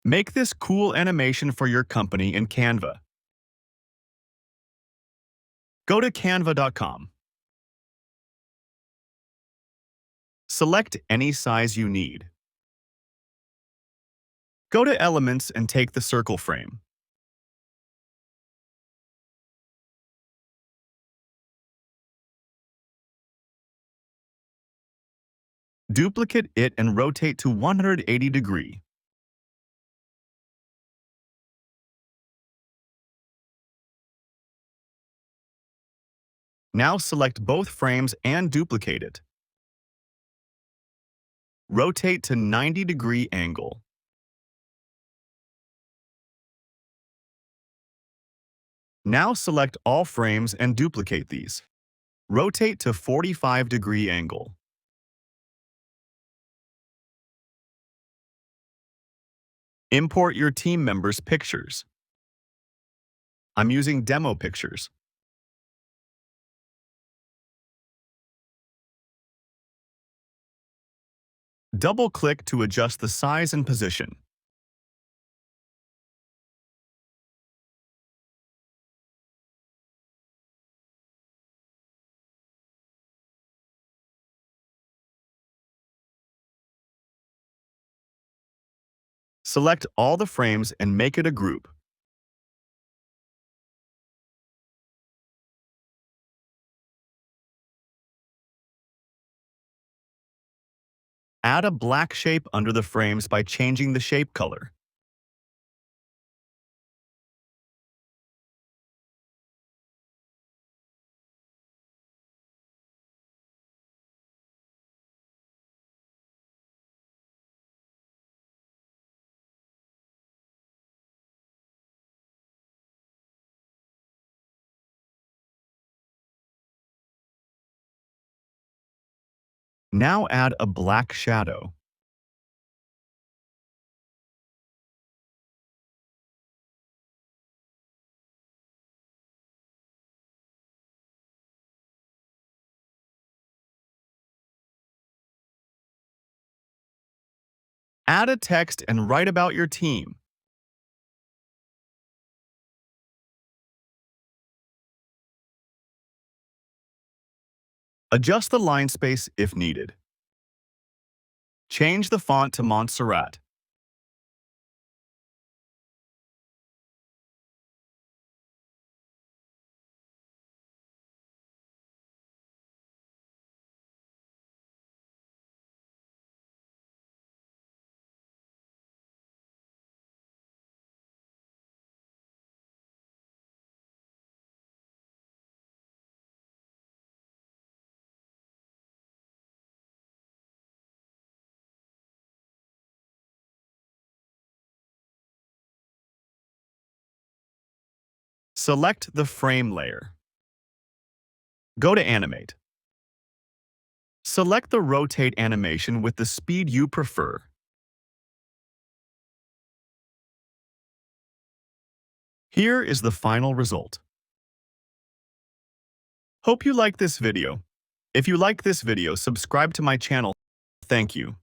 Make this cool animation for your company in Canva. Go to canva.com. Select any size you need. Go to Elements and take the circle frame. Duplicate it and rotate to 180 degrees. Now select both frames and duplicate it. Rotate to 90-degree angle. Now select all frames and duplicate these. Rotate to 45-degree angle. Import your team members' pictures. I'm using demo pictures. Double-click to adjust the size and position. Select all the frames and make it a group. Add a black shape under the frames by changing the shape color. Now add a black shadow. Add a text and write about your team. Adjust the line space if needed. Change the font to Montserrat. Select the frame layer. Go to Animate. Select the rotate animation with the speed you prefer. Here is the final result. Hope you like this video. If you like this video, subscribe to my channel. Thank you.